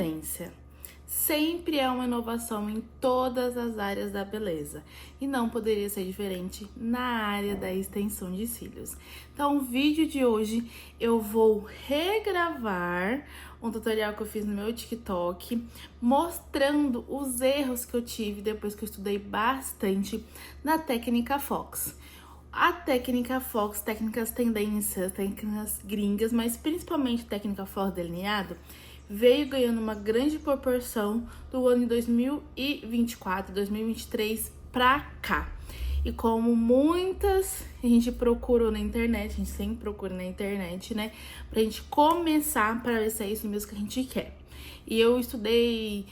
tendência. Sempre há uma inovação em todas as áreas da beleza e não poderia ser diferente na área da extensão de cílios. Então, o vídeo de hoje eu vou regravar um tutorial que eu fiz no meu TikTok, mostrando os erros que eu tive depois que eu estudei bastante na técnica Fox. A técnica Fox, técnicas tendências, técnicas gringas, mas principalmente técnica Fox delineado, veio ganhando uma grande proporção do ano de 2024, 2023 pra cá. E como muitas a gente procurou na internet, a gente sempre procura na internet, né? Pra gente começar para ver se é isso mesmo que a gente quer. E eu estudei,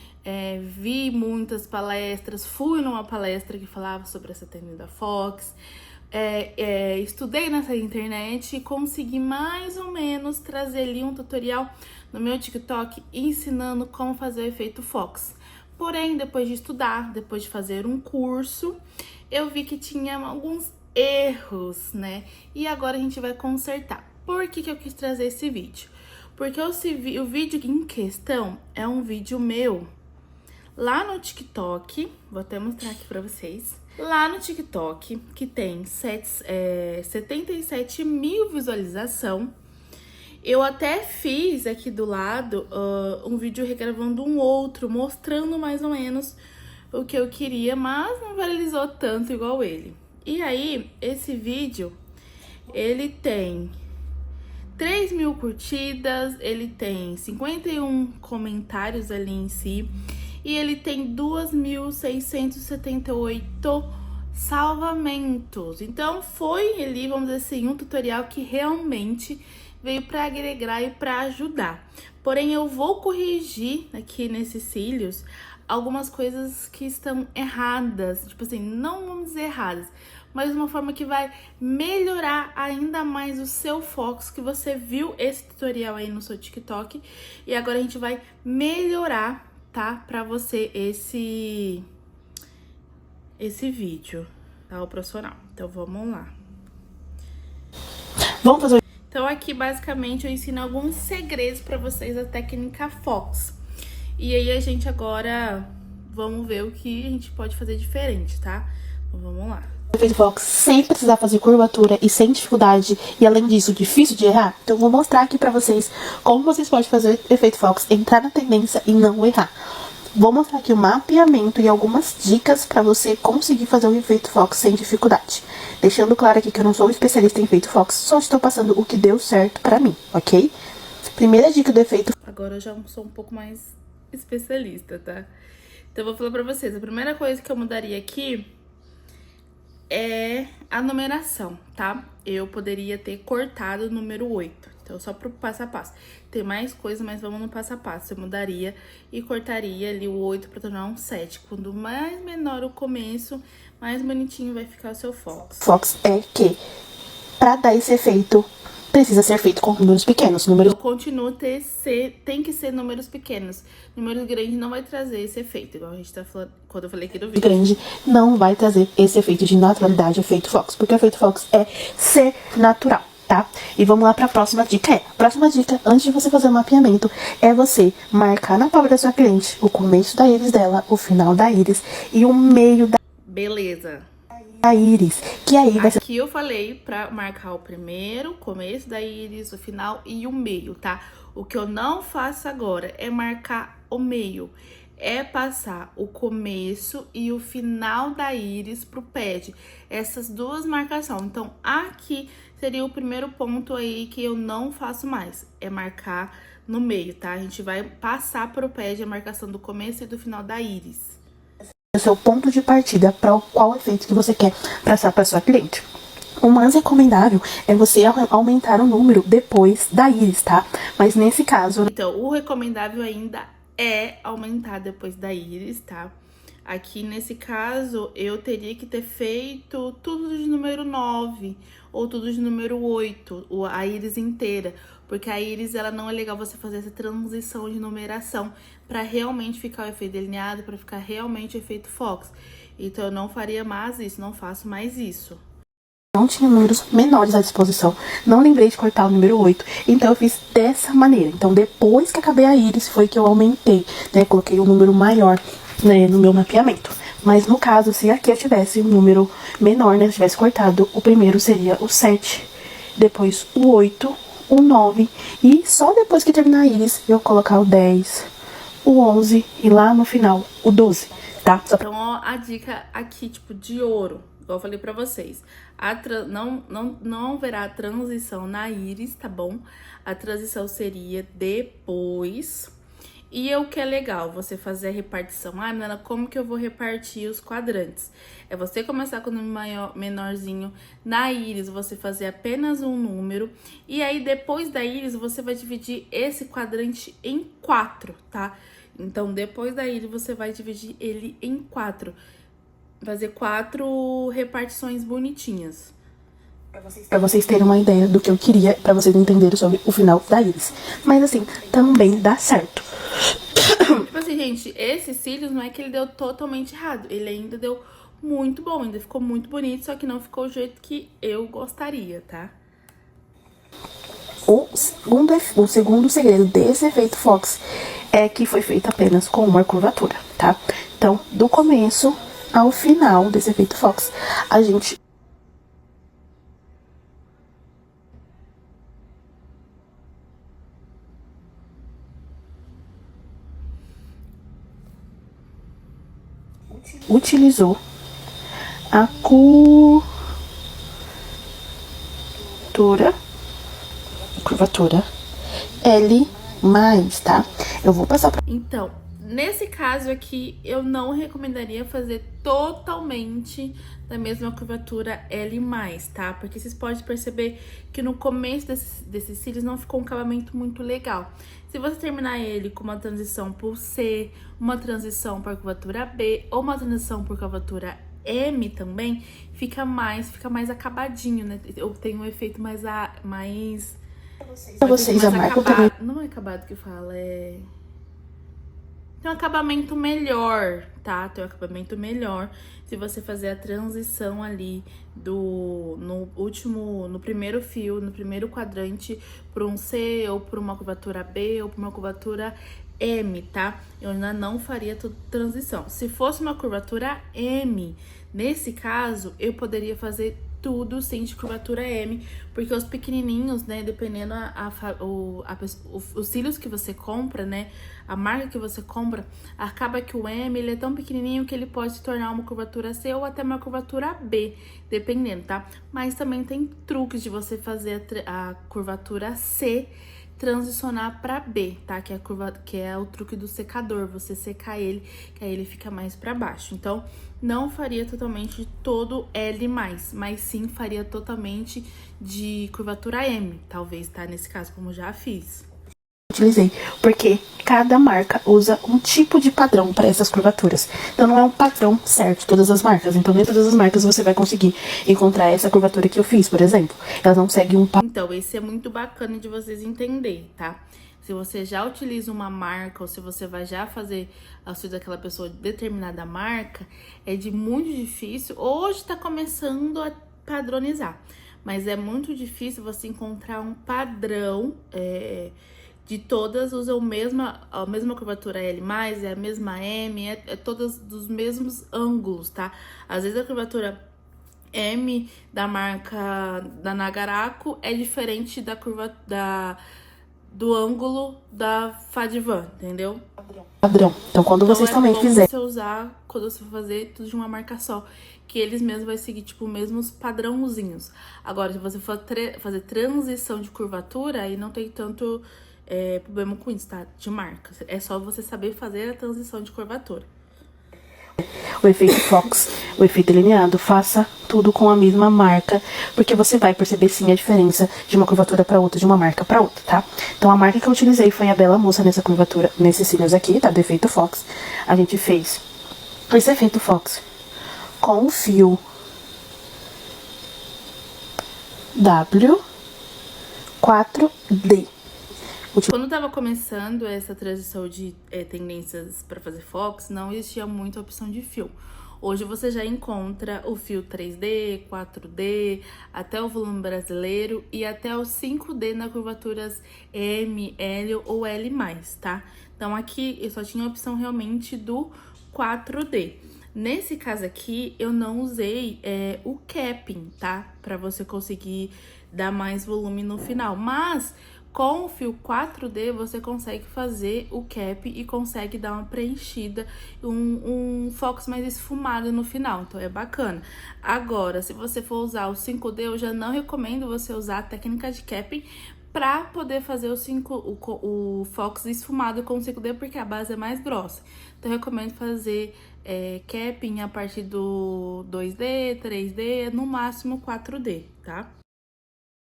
vi muitas palestras, fui numa palestra que falava sobre essa técnica da Fox. Estudei nessa internet e consegui mais ou menos trazer ali um tutorial no meu TikTok ensinando como fazer o efeito Fox. Porém, depois de estudar, depois de fazer um curso, eu vi que tinha alguns erros, né? E agora a gente vai consertar. Por que eu quis trazer esse vídeo? Porque o vídeo em questão é um vídeo meu lá no TikTok, vou até mostrar aqui pra vocês. Lá no TikTok, que tem 77 mil visualização, eu até fiz aqui do lado um vídeo regravando um outro, mostrando mais ou menos o que eu queria, mas não viralizou tanto igual ele. E aí, esse vídeo, ele tem 3 mil curtidas, ele tem 51 comentários ali em si, e ele tem 2.678 salvamentos. Então foi ali, vamos dizer assim, um tutorial que realmente veio para agregar e para ajudar. Porém, eu vou corrigir aqui nesses cílios algumas coisas que estão erradas, tipo assim, não vamos dizer erradas, mas de uma forma que vai melhorar ainda mais o seu foco, que você viu esse tutorial aí no seu TikTok, e agora a gente vai melhorar, tá, pra você esse vídeo, tá, o profissional. Então, vamos lá. Vamos fazer. Então, aqui, basicamente, eu ensino alguns segredos pra vocês da técnica Fox. E aí, a gente agora, vamos ver o que a gente pode fazer diferente, tá? Então, vamos lá. O efeito Fox sem precisar fazer curvatura e sem dificuldade, e além disso, difícil de errar. Então, eu vou mostrar aqui pra vocês como vocês podem fazer o efeito Fox, entrar na tendência e não errar. Vou mostrar aqui o mapeamento e algumas dicas para você conseguir fazer o efeito Fox sem dificuldade. Deixando claro aqui que eu não sou especialista em efeito Fox, só estou passando o que deu certo para mim, ok? Primeira dica do efeito... Agora eu já sou um pouco mais especialista, tá? Então eu vou falar pra vocês, a primeira coisa que eu mudaria aqui é a numeração, tá? Eu poderia ter cortado o número 8. Então, só pro passo a passo. Tem mais coisa, mas vamos no passo a passo. Eu mudaria e cortaria ali o 8 para tornar um 7. Quando mais menor o começo, mais bonitinho vai ficar o seu Fox. Fox é que, para dar esse efeito, precisa ser feito com números pequenos. Eu continuo tem que ser números pequenos. Números grandes não vai trazer esse efeito, igual a gente tá falando quando eu falei aqui do vídeo. Grande não vai trazer esse efeito de naturalidade, efeito Fox, porque o efeito Fox é ser natural. Tá? E vamos lá para a próxima dica. A próxima dica, antes de você fazer o mapeamento, é você marcar na palma da sua cliente o começo da íris dela, o final da íris e o meio da íris, que aí vai ser... Aqui eu falei para marcar o primeiro, o começo da íris, o final e o meio, tá? O que eu não faço agora é marcar o meio. É passar o começo e o final da íris pro pad. Essas duas marcações. Então, aqui seria o primeiro ponto aí que eu não faço mais. É marcar no meio, tá? A gente vai passar pro pad a marcação do começo e do final da íris. Esse é o ponto de partida para qual efeito que você quer passar para sua cliente. O mais recomendável é você aumentar o número depois da íris, tá? Mas nesse caso... Então, o recomendável ainda é aumentar depois da íris, tá? Aqui, nesse caso, eu teria que ter feito tudo de número 9 ou tudo de número 8, a íris inteira. Porque a íris, ela não é legal você fazer essa transição de numeração para realmente ficar o efeito delineado, para ficar realmente o efeito Fox. Então, eu não faria mais isso, não faço mais isso. não tinha números menores à disposição. Não lembrei de cortar o número 8. Então eu fiz dessa maneira. Então depois que acabei a íris foi que eu aumentei, né? Coloquei um número maior, né, no meu mapeamento. Mas no caso, se aqui eu tivesse um número menor, né? Eu tivesse cortado, o primeiro seria o 7, depois o 8, o 9. E só depois que terminar a íris eu colocar o 10, o 11 e lá no final o 12, tá? Então, ó, a dica aqui, tipo, de ouro, igual eu falei pra vocês. Não haverá transição na íris, tá bom? A transição seria depois. E o que é legal, você fazer a repartição. Ah, menina, como que eu vou repartir os quadrantes? É você começar com o número menorzinho. Na íris, você fazer apenas um número. E aí, depois da íris, você vai dividir esse quadrante em 4, tá? Então, depois da íris, você vai dividir ele em 4. Fazer 4 repartições bonitinhas. Pra vocês terem uma ideia do que eu queria, pra vocês entenderem sobre o final da íris. Mas assim, também dá certo. Tipo assim, gente, esses cílios não é que ele deu totalmente errado. Ele ainda deu muito bom, ainda ficou muito bonito, só que não ficou o jeito que eu gostaria, tá? O segundo segredo desse efeito Fox é que foi feito apenas com uma curvatura, tá? Então, do começo ao final desse efeito Fox, a gente utilizou a curvatura L+, tá? Eu vou passar pra... Então, nesse caso aqui, eu não recomendaria fazer totalmente da mesma curvatura L+, tá? Porque vocês podem perceber que no começo desses cílios não ficou um acabamento muito legal. Se você terminar ele com uma transição por C, uma transição para curvatura B ou uma transição por curvatura M também, fica mais acabadinho, né? Eu tenho um efeito mais Pra vocês, a marca também... Não é acabado que fala, é... Tem um acabamento melhor, tá? Tem um acabamento melhor se você fazer a transição ali no primeiro fio, no primeiro quadrante, por um C, ou por uma curvatura B, ou por uma curvatura M, tá? Eu ainda não faria transição. Se fosse uma curvatura M, nesse caso, eu poderia fazer tudo sem de curvatura M, porque os pequenininhos, né, dependendo os cílios que você compra, né, a marca que você compra, acaba que o M, ele é tão pequenininho que ele pode se tornar uma curvatura C ou até uma curvatura B, dependendo, tá? Mas também tem truques de você fazer a curvatura C transicionar para B, tá? Que é o truque do secador, você secar ele, que aí ele fica mais para baixo. Então, não faria totalmente todo L+, mas sim faria totalmente de curvatura M, talvez, tá? Nesse caso, como já fiz. Utilizei, porque cada marca usa um tipo de padrão para essas curvaturas. Então não é um padrão certo, todas as marcas. Então nem todas as marcas você vai conseguir encontrar essa curvatura que eu fiz, por exemplo. Elas não seguem um padrão. Então, esse é muito bacana de vocês entenderem, tá? Se você já utiliza uma marca ou se você vai já fazer auxílio daquela pessoa de determinada marca, é de muito difícil. Hoje tá começando a padronizar, mas é muito difícil você encontrar um padrão de todas usam a mesma curvatura L+, é a mesma M, é todas dos mesmos ângulos, tá? Às vezes a curvatura M da marca da Nagaraku é diferente da curva do ângulo da Fadivan, entendeu? Padrão. Então quando vocês também fizerem, você usar quando você for fazer tudo de uma marca só, que eles mesmos vai seguir tipo mesmos padrãozinhos. Agora, se você for fazer transição de curvatura, aí não tem tanto problema com isso, tá? De marca. É só você saber fazer a transição de curvatura. o efeito Fox, o efeito delineado, faça tudo com a mesma marca, porque você vai perceber sim a diferença de uma curvatura para outra, de uma marca para outra, tá? Então a marca que eu utilizei foi a Bela Moça nessa curvatura, nesses cílios aqui, tá? Do efeito Fox. A gente fez esse efeito Fox com o fio W4D. Quando tava começando essa transição de tendências para fazer Fox, não existia muita opção de fio. Hoje você já encontra o fio 3D, 4D, até o volume brasileiro e até o 5D na curvaturas M, L ou L+, tá? Então aqui eu só tinha a opção realmente do 4D. Nesse caso aqui, eu não usei o capping, tá? Pra você conseguir dar mais volume no final. Mas com o fio 4D, você consegue fazer o cap e consegue dar uma preenchida, um fox mais esfumado no final. Então, é bacana. Agora, se você for usar o 5D, eu já não recomendo você usar a técnica de capping para poder fazer o fox esfumado com o 5D, porque a base é mais grossa. Então, eu recomendo fazer capping a partir do 2D, 3D, no máximo 4D, tá?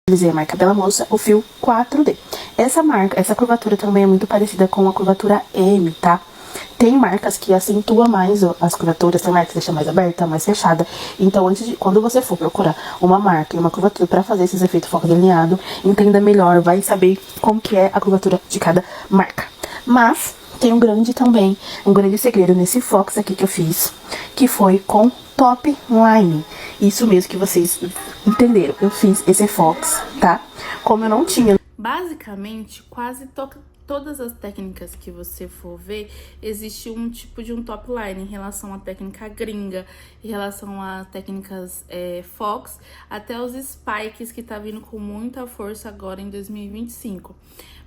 Utilizei a marca Bela Moça, o fio 4D. Essa curvatura também é muito parecida com a curvatura M, tá? Tem marcas que acentuam mais as curvaturas, tem marcas que deixam mais aberta, mais fechada. Então, quando você for procurar uma marca e uma curvatura para fazer esses efeitos foco delineado, entenda melhor, vai saber como que é a curvatura de cada marca. Mas tem um grande segredo nesse fox aqui que eu fiz, que foi com top line. Isso mesmo que vocês entenderam. Eu fiz esse fox, tá? Como eu não tinha... Basicamente, quase todas as técnicas que você for ver, existe um tipo de um top line em relação à técnica gringa, em relação a técnicas fox, até os spikes que tá vindo com muita força agora em 2025.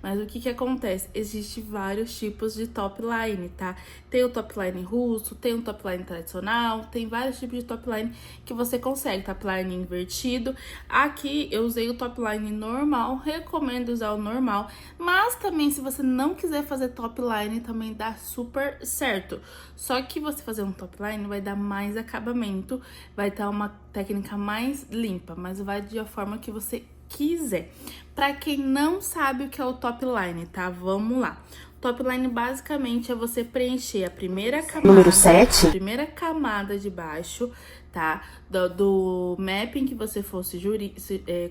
Mas o que acontece? Existem vários tipos de top line, tá? Tem o top line russo, tem o top line tradicional, tem vários tipos de top line que você consegue. Top line invertido. Aqui eu usei o top line normal, recomendo usar o normal. Mas também se você não quiser fazer top line, também dá super certo. Só que você fazer um top line vai dar mais acabamento, vai dar uma técnica mais limpa, mas vai de forma que você quiser. Pra quem não sabe o que é o top line, tá? Vamos lá. Top line basicamente é você preencher a primeira camada, número 7, a primeira camada de baixo, tá? Do mapping que você fosse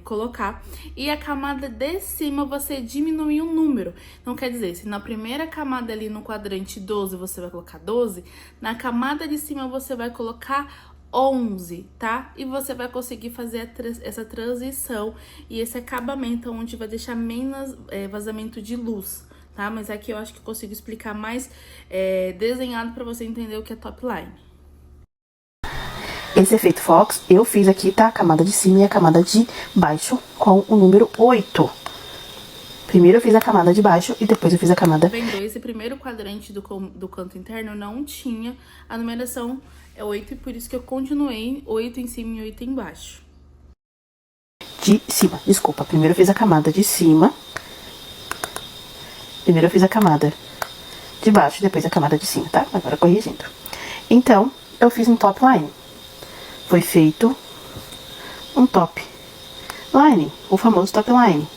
colocar. E a camada de cima você diminuir o número. Então, quer dizer, se na primeira camada ali no quadrante 12 você vai colocar 12, na camada de cima você vai colocar 11, tá? E você vai conseguir fazer essa transição e esse acabamento onde vai deixar menos vazamento de luz, tá? Mas aqui eu acho que eu consigo explicar mais desenhado pra você entender o que é top line. Esse efeito fox eu fiz aqui, tá? A camada de cima e a camada de baixo com o número 8. Primeiro eu fiz a camada de baixo e depois eu fiz a camada... Vendo, esse primeiro quadrante do canto interno não tinha a numeração 8, e por isso que eu continuei 8 em cima e 8 embaixo. De cima, desculpa. Primeiro eu fiz a camada de cima. Primeiro eu fiz a camada de baixo, depois a camada de cima, tá? Agora corrigindo. Então, eu fiz um top line. Foi feito um top line, o famoso top line.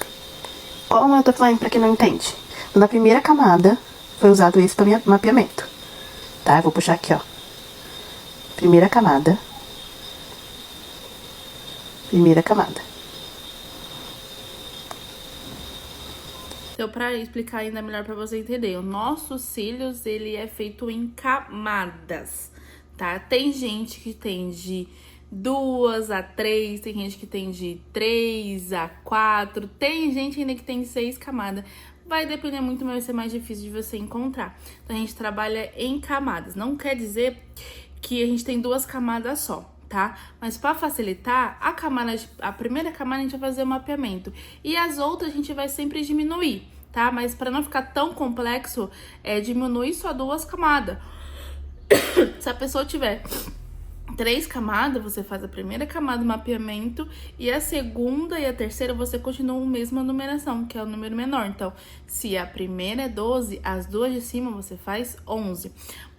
Qual é o top line pra quem não entende? Na primeira camada foi usado esse mapeamento, tá? Eu vou puxar aqui, ó. Primeira camada. Primeira camada. Então, para explicar ainda melhor para você entender, o nosso cílios, ele é feito em camadas, tá? Tem gente que tem de 2 a 3, tem gente que tem de 3 a 4, tem gente ainda que tem 6 camadas. Vai depender muito, mas vai ser mais difícil de você encontrar. Então, a gente trabalha em camadas. Não quer dizer que a gente tem 2 camadas só, tá? Mas para facilitar, a primeira camada a gente vai fazer o mapeamento e as outras a gente vai sempre diminuir, tá? Mas para não ficar tão complexo, diminuir só 2 camadas. Se a pessoa tiver 3 camadas, você faz a primeira camada do mapeamento e a segunda e a terceira você continua a mesma numeração, que é o número menor. Então, se a primeira é 12, as duas de cima você faz 11.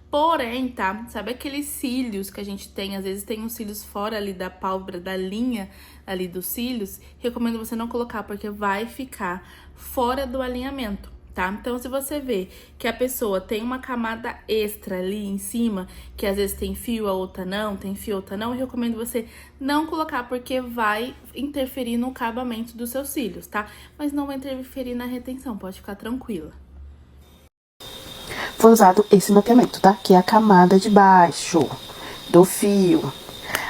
Porém, tá? Sabe aqueles cílios que a gente tem? Às vezes tem uns cílios fora ali da pálpebra, da linha ali dos cílios. Recomendo você não colocar, porque vai ficar fora do alinhamento, tá? Então, se você vê que a pessoa tem uma camada extra ali em cima, que às vezes tem fio, a outra não, tem fio, a outra não, eu recomendo você não colocar, porque vai interferir no acabamento dos seus cílios, tá? Mas não vai interferir na retenção, pode ficar tranquila. Foi usado esse mapeamento, tá? Que é a camada de baixo. do fio.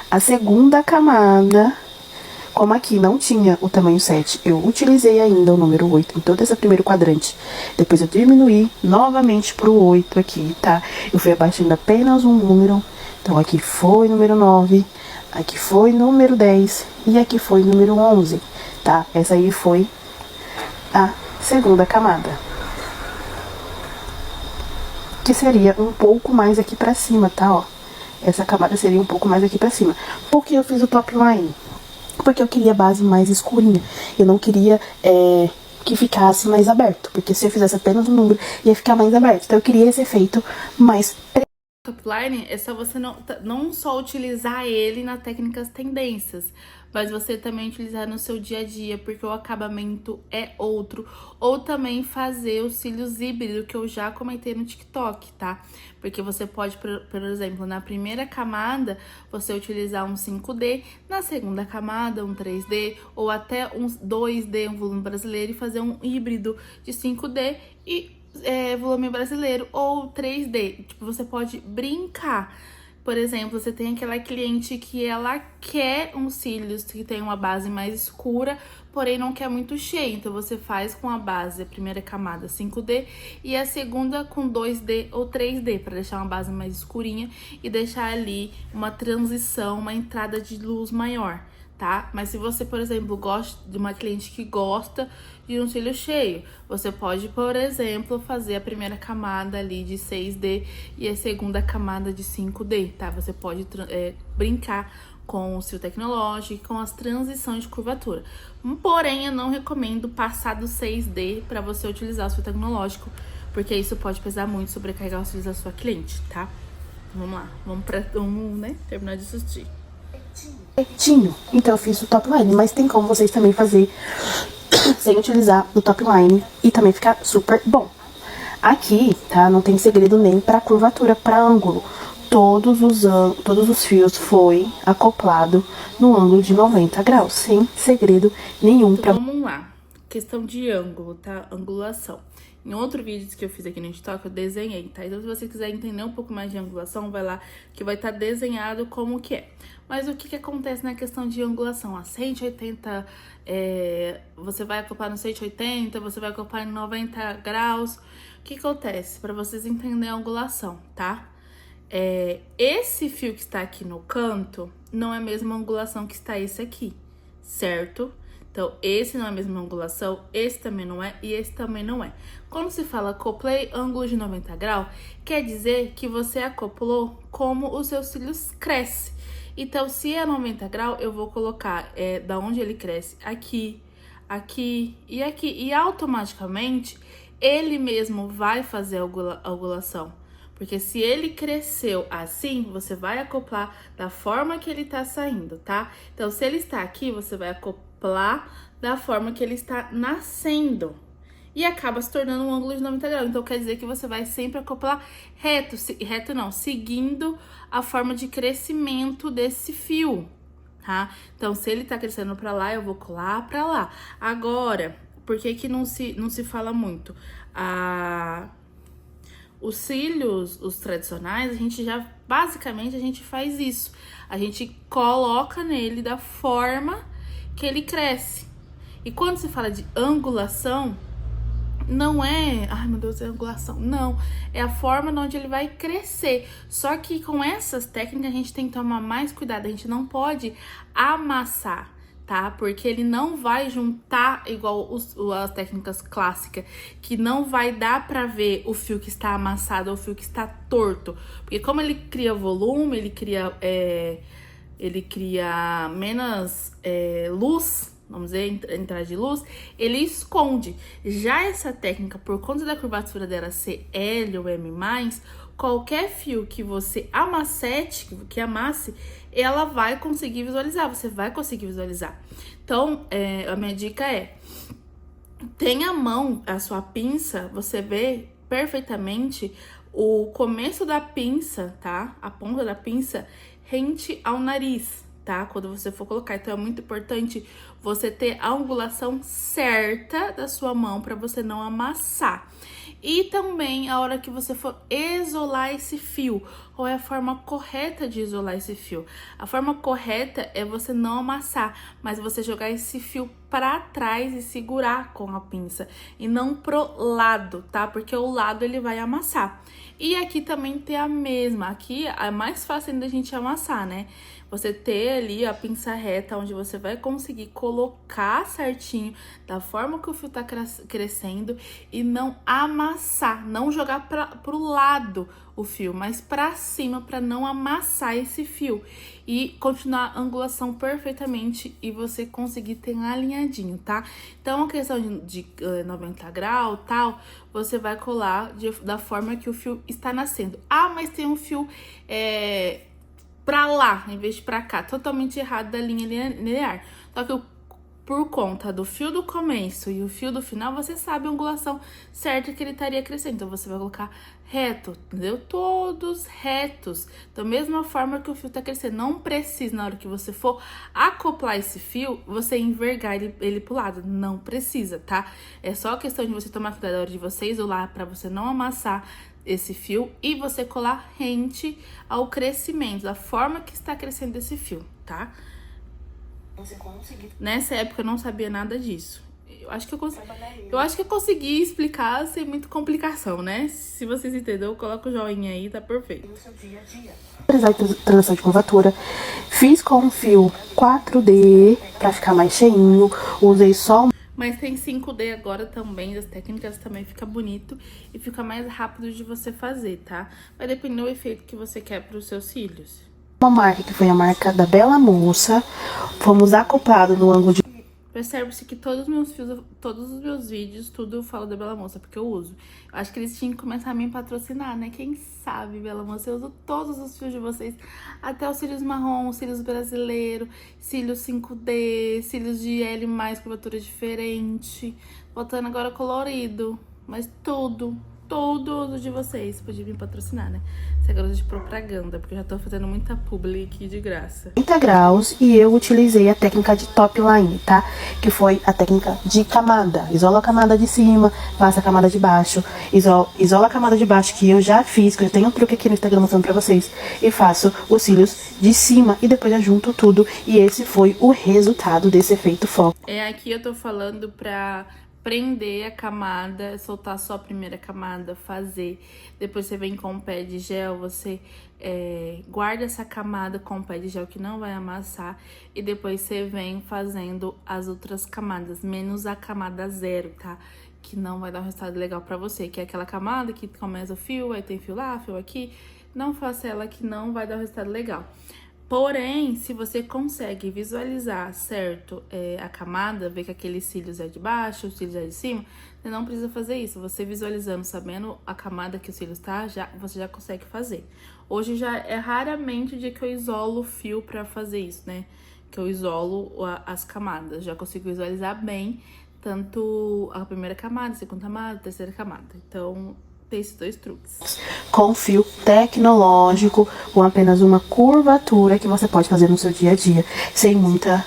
A segunda camada, como aqui não tinha o tamanho 7, eu utilizei ainda o número 8 em todo esse primeiro quadrante. Depois eu diminuí novamente pro 8 aqui, tá? Eu fui abaixando apenas um número. Então, aqui foi número 9, aqui foi número 10 e aqui foi número 11, tá? Essa aí foi a segunda camada, que seria um pouco mais aqui pra cima, tá, ó? Essa camada seria um pouco mais aqui pra cima. Por que eu fiz o top line? Porque eu queria a base mais escurinha. Eu não queria que ficasse mais aberto, porque se eu fizesse apenas um número, ia ficar mais aberto. Então eu queria esse efeito mais... Top line é só você não só utilizar ele nas técnicas tendências, mas você também utilizar no seu dia a dia, porque o acabamento é outro. Ou também fazer os cílios híbridos, que eu já comentei no TikTok, tá? Porque você pode, por exemplo, na primeira camada, você utilizar um 5D, na segunda camada um 3D, ou até um 2D, um volume brasileiro, e fazer um híbrido de 5D e volume brasileiro ou 3D. Tipo, você pode brincar. Por exemplo, você tem aquela cliente que ela quer uns cílios que tem uma base mais escura, porém não quer muito cheio. Então, você faz com a base, a primeira camada 5D e a segunda com 2D ou 3D, para deixar uma base mais escurinha e deixar ali uma transição, uma entrada de luz maior, tá? Mas se você, por exemplo, gosta de uma cliente que gosta de um cílio cheio, você pode, por exemplo, fazer a primeira camada ali de 6D e a segunda camada de 5D, tá? Você pode brincar com o cílio tecnológico e com as transições de curvatura. Porém, eu não recomendo passar do 6D para você utilizar o cílio tecnológico, porque isso pode pesar muito, sobrecarregar os cílios da sua cliente, tá? Vamos lá, vamos né, terminar de assistir. Então eu fiz o top line, mas tem como vocês também fazer sem utilizar o top line e também ficar super bom. Aqui, tá, não tem segredo nem pra curvatura, pra ângulo. Todos os fios foi acoplado no ângulo de 90 graus, sem segredo nenhum. Então, vamos lá, questão de ângulo, tá? Angulação. Em outro vídeo que eu fiz aqui no TikTok, eu desenhei, tá? Então, se você quiser entender um pouco mais de angulação, vai lá que vai estar desenhado como que é. Mas o que acontece na questão de angulação? A 180, você vai acoplar no 180, você vai acoplar em 90 graus. O que acontece? Para vocês entenderem a angulação, tá? Esse fio que está aqui no canto não é a mesma angulação que está esse aqui, certo? Então, esse não é a mesma angulação, esse também não é e esse também não é. Quando se fala acoplei ângulo de 90 graus, quer dizer que você acoplou como os seus cílios crescem. Então, se é 90 graus, eu vou colocar da onde ele cresce aqui, aqui e aqui. E automaticamente, ele mesmo vai fazer a angulação. Porque se ele cresceu assim, você vai acoplar da forma que ele tá saindo, tá? Então, se ele está aqui, você vai acoplar da forma que ele está nascendo. E acaba se tornando um ângulo de 90 graus. Então, quer dizer que você vai sempre acoplar reto. Reto não, seguindo a forma de crescimento desse fio, tá? Então, se ele tá crescendo pra lá, eu vou colar pra lá. Agora, por que que não se fala muito? Os cílios, os tradicionais, a gente já, basicamente, a gente faz isso. A gente coloca nele da forma que ele cresce. E quando se fala de angulação, não é, ai meu Deus, é angulação, não, é a forma onde ele vai crescer. Só que com essas técnicas a gente tem que tomar mais cuidado, a gente não pode amassar, tá? Porque ele não vai juntar igual as técnicas clássicas, que não vai dar pra ver o fio que está amassado ou o fio que está torto. Porque como ele cria volume, ele cria menos luz, vamos dizer, entrada de luz, ele esconde. Já essa técnica, por conta da curvatura dela ser L ou M+, qualquer fio que você amassete, que amasse, ela vai conseguir visualizar, você vai conseguir visualizar. Então, a minha dica tenha a mão, a sua pinça, você vê perfeitamente o começo da pinça, tá? A ponta da pinça rente ao nariz, tá? Quando você for colocar. Então, é muito importante você ter a angulação certa da sua mão para você não amassar. E também a hora que você for isolar esse fio, qual é a forma correta de isolar esse fio? A forma correta é você não amassar, mas você jogar esse fio para trás e segurar com a pinça e não pro lado, tá? Porque o lado ele vai amassar. E aqui também tem a mesma, aqui é mais fácil ainda a gente amassar, né? Você ter ali a pinça reta, onde você vai conseguir colocar certinho, da forma que o fio tá crescendo, e não amassar, não jogar pro lado o fio, mas pra cima, pra não amassar esse fio. E continuar a angulação perfeitamente e você conseguir ter alinhadinho, tá? Então, a questão de 90 graus, tal, você vai colar da forma que o fio está nascendo. Ah, mas tem um fio pra lá, em vez de pra cá, totalmente errado da linha linear. Só que por conta do fio do começo e o fio do final, você sabe a angulação certa que ele estaria crescendo. Então, você vai colocar reto, entendeu? Todos retos, da mesma forma que o fio tá crescendo. Não precisa, na hora que você for acoplar esse fio, você envergar ele pro lado. Não precisa, tá? É só questão de você tomar cuidado na hora de você isolar, pra você não amassar esse fio e você colar rente ao crescimento, da forma que está crescendo esse fio, tá? Nessa época eu não sabia nada disso. Eu acho que eu consegui explicar sem muita complicação, né? Se vocês entenderam, coloca o joinha aí, tá perfeito. Apesar de transição de curvatura, fiz com fio 4D pra ficar mais cheinho, usei só Mas tem 5D agora também, das técnicas também fica bonito e fica mais rápido de você fazer, tá? Vai depender do efeito que você quer pros seus cílios. uma marca que foi a marca da Bela Moça, fomos acoplados no ângulo de... Percebe-se que todos os meus vídeos, tudo eu falo da Bela Moça, porque eu uso. Eu acho que eles tinham que começar a me patrocinar, né? Quem sabe, Bela Moça, eu uso todos os fios de vocês, até os cílios marrom, cílios brasileiro, cílios 5D, cílios de L+, curvatura diferente, botando agora colorido, mas tudo uso de vocês. Podia me patrocinar, né? Essa garota de propaganda, porque eu já tô fazendo muita publi aqui de graça. 30 graus e eu utilizei a técnica de top line, tá? Que foi a técnica de camada. Isola a camada de cima, passa a camada de baixo, isola a camada de baixo, que eu já fiz, que eu tenho um truque aqui no Instagram mostrando pra vocês, e faço os cílios de cima e depois ajunto tudo, e esse foi o resultado desse efeito foco. Aqui eu tô falando pra prender a camada, soltar só a primeira camada, fazer. Depois você vem com o pé de gel, você guarda essa camada com o pé de gel que não vai amassar. E depois você vem fazendo as outras camadas, menos a camada 0, tá? Que não vai dar um resultado legal pra você. Que é aquela camada que começa o fio, aí tem fio lá, fio aqui. Não faça ela que não vai dar um resultado legal. Porém, se você consegue visualizar, certo, a camada, ver que aqueles cílios é de baixo, os cílios é de cima, você não precisa fazer isso. Você visualizando, sabendo a camada que o cílio está, você já consegue fazer. Hoje já é raramente o dia que eu isolo o fio pra fazer isso, né? Que eu isolo as camadas. Já consigo visualizar bem tanto a primeira camada, a segunda camada, a terceira camada. Então, tem esses dois truques. Com fio tecnológico, com apenas uma curvatura que você pode fazer no seu dia a dia, sem muitas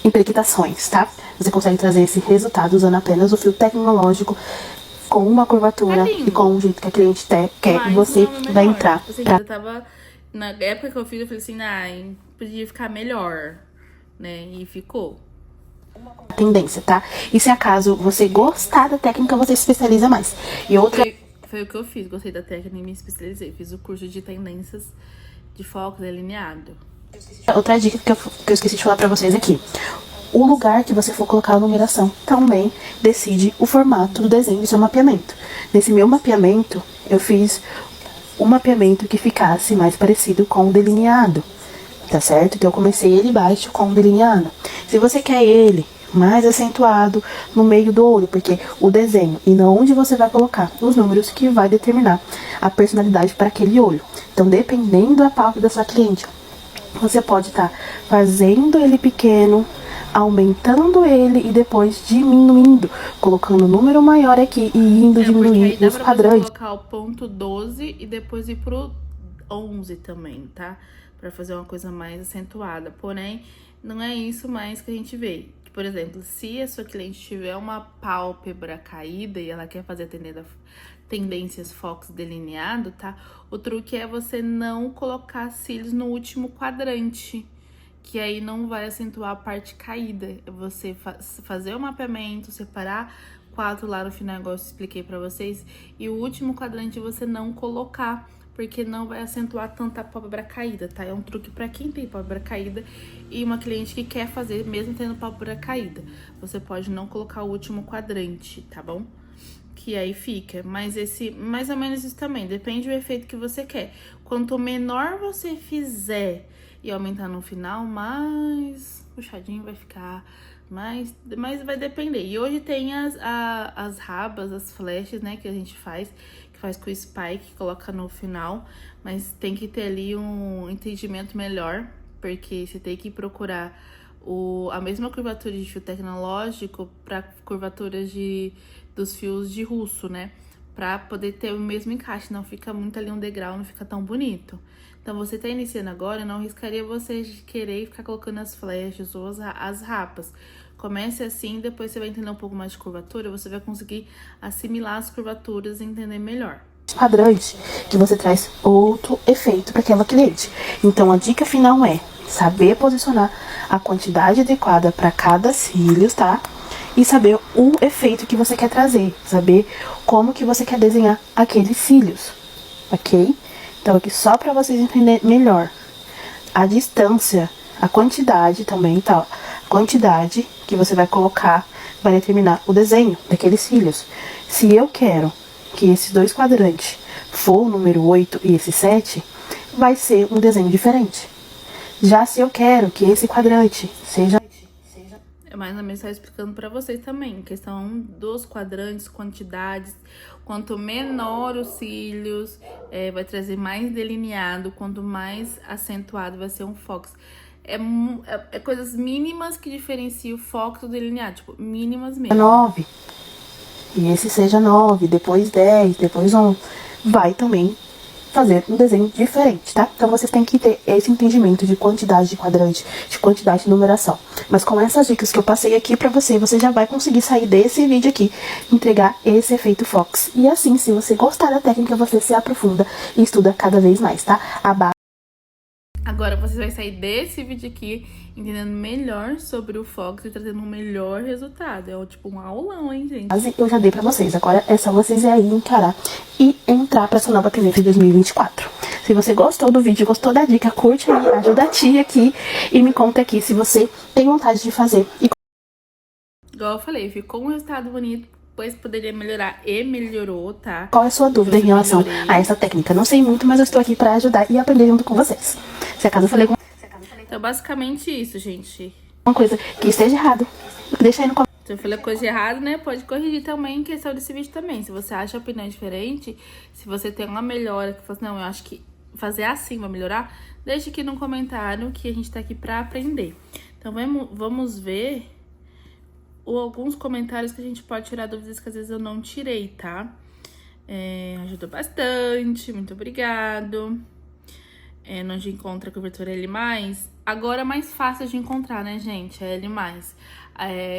imprecações, tá? Você consegue trazer esse resultado usando apenas o fio tecnológico, com uma curvatura e com o jeito que a cliente quer, e você vai entrar. Eu tava, na época que eu fiz, eu falei assim, podia ficar melhor, né? E ficou. Tendência, tá? E se acaso você gostar da técnica, você se especializa mais. E outra... Foi o que eu fiz, gostei da técnica e me especializei. Fiz o curso de tendências de foco delineado. Outra dica que eu esqueci de falar pra vocês aqui. O lugar que você for colocar a numeração também decide o formato do desenho do seu mapeamento. Nesse meu mapeamento, eu fiz um mapeamento que ficasse mais parecido com o delineado, tá certo? Então eu comecei ele baixo com o delineado. Se você quer ele mais acentuado no meio do olho, porque o desenho e onde você vai colocar os números que vai determinar a personalidade para aquele olho. Então, dependendo da pálpebra da sua cliente, você pode estar fazendo ele pequeno, aumentando ele e depois diminuindo, colocando o número maior aqui e indo diminuindo os padrões. Você colocar o ponto 12 e depois ir pro 11 também, tá? Pra fazer uma coisa mais acentuada. Porém, não é isso mais que a gente vê. por exemplo, se a sua cliente tiver uma pálpebra caída e ela quer fazer tendências Fox delineado, tá? O truque é você não colocar cílios no último quadrante, que aí não vai acentuar a parte caída. É você fazer o mapeamento, separar 4 lá no final, igual eu expliquei pra vocês, e o último quadrante você não colocar, porque não vai acentuar tanta a pálpebra caída, tá? É um truque pra quem tem pálpebra caída e uma cliente que quer fazer mesmo tendo pálpebra caída. Você pode não colocar o último quadrante, tá bom? Que aí fica, mas mais ou menos isso também, depende do efeito que você quer. Quanto menor você fizer e aumentar no final, mais puxadinho vai ficar, mas vai depender. E hoje tem as rabas, as flashes, né, que a gente faz com o spike, coloca no final, mas tem que ter ali um entendimento melhor, porque você tem que procurar a mesma curvatura de fio tecnológico para curvaturas dos fios de russo, né? Pra poder ter o mesmo encaixe, não fica muito ali um degrau, não fica tão bonito. Então, você tá iniciando agora, eu não arriscaria você querer ficar colocando as flechas ou as rapas. Comece assim, depois você vai entender um pouco mais de curvatura, você vai conseguir assimilar as curvaturas e entender melhor. Quadrante, que você traz outro efeito para aquela cliente. Então, a dica final é saber posicionar a quantidade adequada para cada cílios, tá? E saber o efeito que você quer trazer, saber como que você quer desenhar aqueles cílios, ok? Então, aqui só para vocês entenderem melhor a distância, a quantidade também, tá? A quantidade que você vai colocar vai determinar o desenho daqueles cílios. Se eu quero que esses 2 quadrantes for o número 8 e esse 7, vai ser um desenho diferente. Já se eu quero que esse quadrante seja... Mais ou menos tá explicando pra vocês também, questão dos quadrantes, quantidades. Quanto menor os cílios, vai trazer mais delineado, quanto mais acentuado vai ser um fox. É coisas mínimas que diferenciam o fox do delineado, tipo, mínimas mesmo. 9, e esse seja 9, depois 10, depois 11, vai também fazer um desenho diferente, tá? Então, vocês têm que ter esse entendimento de quantidade de quadrante, de quantidade de numeração. Mas com essas dicas que eu passei aqui pra você já vai conseguir sair desse vídeo aqui, entregar esse efeito Fox. E assim, se você gostar da técnica, você se aprofunda e estuda cada vez mais, tá? Agora você vai sair desse vídeo aqui entendendo melhor sobre o Fox e trazendo um melhor resultado. É tipo um aulão, hein, gente? Eu já dei pra vocês, agora é só vocês aí encarar e entrar pra essa nova tendência de 2024. Se você gostou do vídeo, gostou da dica, curte aí, ajuda a tia aqui e me conta aqui se você tem vontade de fazer. Igual eu falei, ficou um resultado bonito, pois poderia melhorar e melhorou, tá? Qual é a sua dúvida em relação a essa técnica? Não sei muito, mas eu estou aqui pra ajudar e aprender junto com vocês. Se acaso eu falei Então, basicamente isso, gente. uma coisa que esteja errado, deixa aí no comentário. Se eu falei coisa errada, né, pode corrigir também em questão desse vídeo também. Se você acha a opinião diferente, se você tem uma melhora, que você fala assim, não, eu acho que fazer assim vai melhorar, deixa aqui no comentário que a gente tá aqui pra aprender. Então, vamos ver alguns comentários que a gente pode tirar dúvidas que às vezes eu não tirei, tá? Ajudou bastante, muito obrigado. Não encontra a cobertura L+. Agora é mais fácil de encontrar, né, gente? A L+.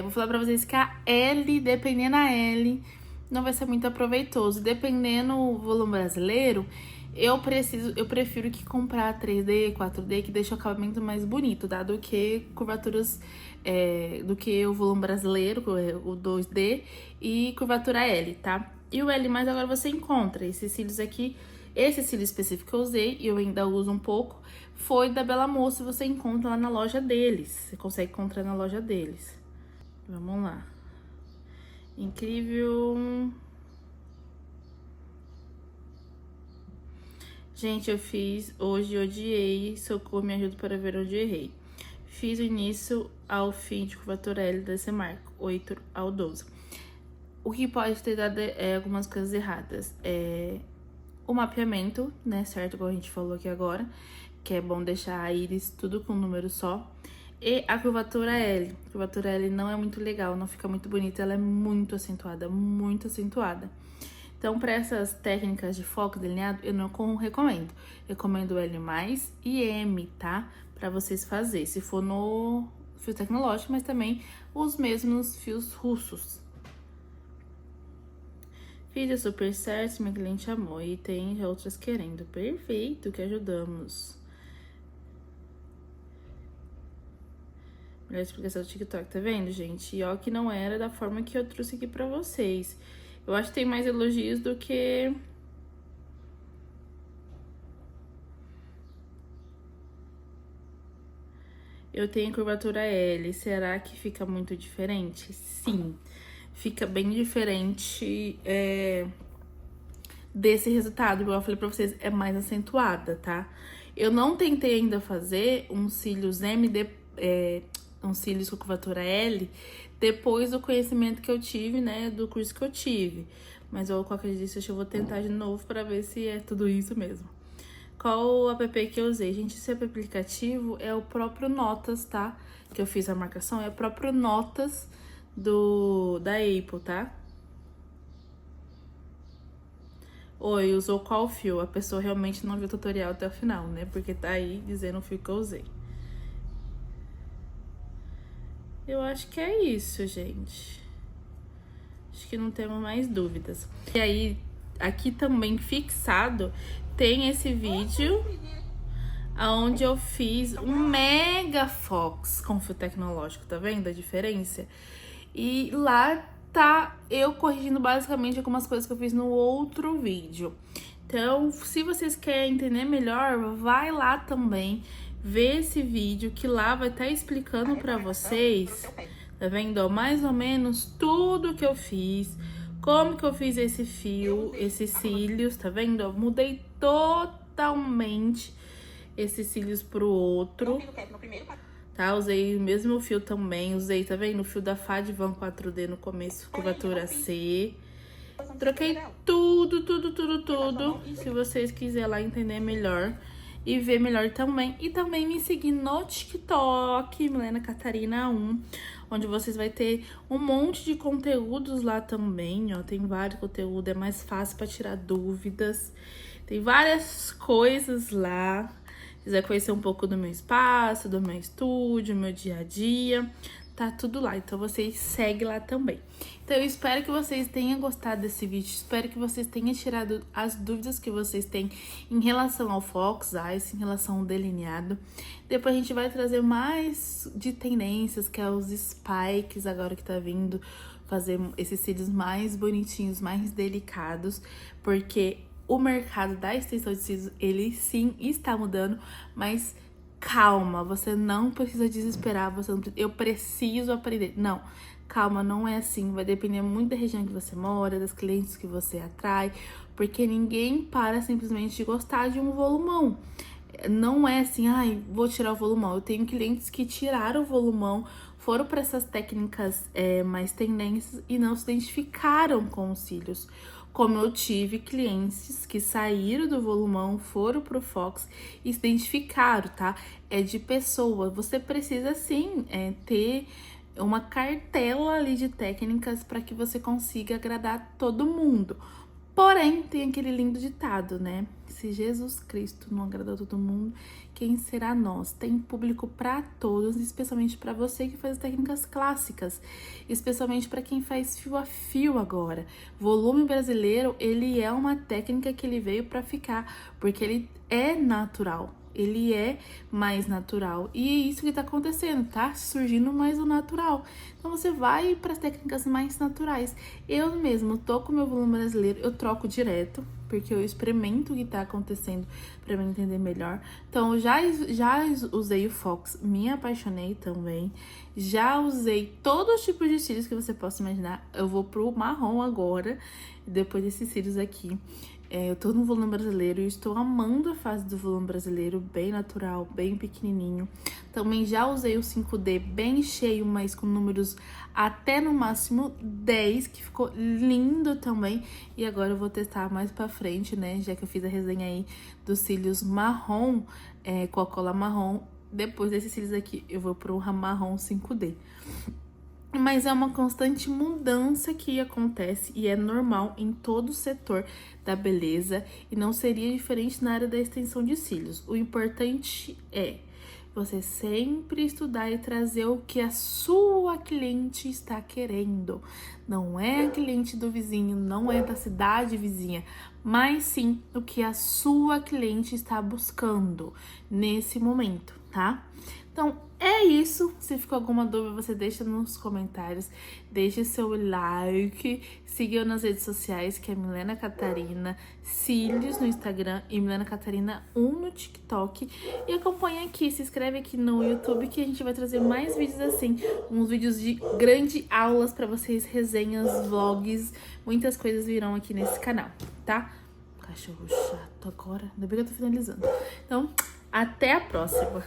Vou falar pra vocês que a L, dependendo da L, não vai ser muito aproveitoso. Dependendo do volume brasileiro, eu prefiro que comprar 3D, 4D, que deixa o acabamento mais bonito, tá? Do que curvaturas, do que o volume brasileiro, o 2D e curvatura L, tá? E o L+, agora você encontra esses cílios aqui. Esse cílio específico que eu usei, e eu ainda uso um pouco, foi da Bela Moça, você encontra lá na loja deles. Você consegue encontrar na loja deles. Vamos lá. Incrível. Gente, eu fiz hoje, odiei. Socorro, me ajuda para ver onde errei. Fiz o início ao fim de curvatura L desse marco, 8 ao 12. O que pode ter dado algumas coisas erradas. O mapeamento, né, certo? Como a gente falou aqui agora, que é bom deixar a íris tudo com um número só. E a curvatura L. A curvatura L não é muito legal, não fica muito bonita, ela é muito acentuada, muito acentuada. Então, para essas técnicas de foco delineado, eu não recomendo. Recomendo L+, e M, tá? Para vocês fazerem. Se for fio tecnológico, mas também os mesmos fios russos. Vídeo super certo, minha cliente amou. E tem já outras querendo. Perfeito, que ajudamos. Melhor explicação do TikTok, tá vendo, gente? E ó, que não era da forma que eu trouxe aqui pra vocês. Eu acho que tem mais elogios do que... Eu tenho curvatura L. Será que fica muito diferente? Sim. Fica bem diferente desse resultado, igual eu falei pra vocês, é mais acentuada, tá? Eu não tentei ainda fazer um cílios um cílios com curvatura L, depois do conhecimento que eu tive, né, do curso que eu tive. Mas eu, qualquer dia, eu vou tentar de novo pra ver se é tudo isso mesmo. Qual o app que eu usei? Gente, esse aplicativo é o próprio Notas, tá? Que eu fiz a marcação, é o próprio Notas da Apple, tá? Oi, usou qual fio? A pessoa realmente não viu o tutorial até o final, né? Porque tá aí dizendo o fio que eu usei. Eu acho que é isso, gente. Acho que não temos mais dúvidas. E aí, aqui também fixado, tem esse vídeo onde eu fiz um mega fox com fio tecnológico, tá vendo a diferença? E lá tá eu corrigindo basicamente algumas coisas que eu fiz no outro vídeo. Então, se vocês querem entender melhor, vai lá também ver esse vídeo, que lá vai estar explicando pra vocês, tá vendo? Mais ou menos tudo que eu fiz, como que eu fiz esse fio, esses cílios, tá vendo? Eu mudei totalmente esses cílios pro outro, tá? Usei o mesmo fio também, usei, tá vendo? O fio da Fadvan 4D no começo, curvatura C. Troquei tudo. Se vocês quiserem lá entender melhor e ver melhor também. E também me seguir no TikTok, Milena Catarina 1, onde vocês vai ter um monte de conteúdos lá também, ó. Tem vários conteúdos, é mais fácil para tirar dúvidas. Tem várias coisas lá. Se quiser conhecer um pouco do meu espaço, do meu estúdio, meu dia a dia, tá tudo lá. Então vocês seguem lá também. Então eu espero que vocês tenham gostado desse vídeo, espero que vocês tenham tirado as dúvidas que vocês têm em relação ao Fox Eyes, em relação ao delineado. Depois a gente vai trazer mais de tendências, que é os spikes agora que tá vindo, fazer esses cílios mais bonitinhos, mais delicados, porque o mercado da extensão de cílios, ele sim está mudando, mas calma, você não precisa desesperar, eu preciso aprender. Não, calma, não é assim, vai depender muito da região que você mora, das clientes que você atrai, porque ninguém para simplesmente de gostar de um volumão. Não é assim, ai, vou tirar o volumão. Eu tenho clientes que tiraram o volumão, foram para essas técnicas mais tendências e não se identificaram com os cílios. Como eu tive clientes que saíram do volumão, foram pro Fox e se identificaram, tá? É de pessoa. Você precisa, sim, ter uma cartela ali de técnicas para que você consiga agradar todo mundo. Porém, tem aquele lindo ditado, né? Se Jesus Cristo não agradou todo mundo, quem será nós? Tem público para todos, especialmente para você que faz técnicas clássicas, especialmente para quem faz fio a fio agora. Volume brasileiro, ele é uma técnica que ele veio para ficar, porque ele é natural. Ele é mais natural. E é isso que tá acontecendo, tá surgindo mais o natural. Então você vai para as técnicas mais naturais. Eu mesmo tô com o meu volume brasileiro, eu troco direto, porque eu experimento o que tá acontecendo para me entender melhor. Então, já usei o Fox, me apaixonei também. Já usei todos os tipos de cílios que você possa imaginar. Eu vou pro marrom agora, depois desses cílios aqui. Eu tô no volume brasileiro e estou amando a fase do volume brasileiro, bem natural, bem pequenininho. Também já usei o 5D bem cheio, mas com números até no máximo 10, que ficou lindo também. E agora eu vou testar mais pra frente, né, já que eu fiz a resenha aí dos cílios marrom, com a cola marrom. Depois desses cílios aqui, eu vou pro marrom 5D. Mas é uma constante mudança que acontece e é normal em todo o setor da beleza e não seria diferente na área da extensão de cílios. O importante é você sempre estudar e trazer o que a sua cliente está querendo. Não é a cliente do vizinho, não é da cidade vizinha, mas sim o que a sua cliente está buscando nesse momento, tá? Então, é isso. Se ficou alguma dúvida, você deixa nos comentários. Deixe seu like. Siga eu nas redes sociais, que é Milena Catarina Cílios no Instagram e Milena Catarina 1 no TikTok. E acompanha aqui, se inscreve aqui no YouTube, que a gente vai trazer mais vídeos assim. Uns vídeos de grande aulas pra vocês, resenhas, vlogs. Muitas coisas virão aqui nesse canal, tá? Cachorro chato agora. Ainda bem que eu tô finalizando. Então, até a próxima.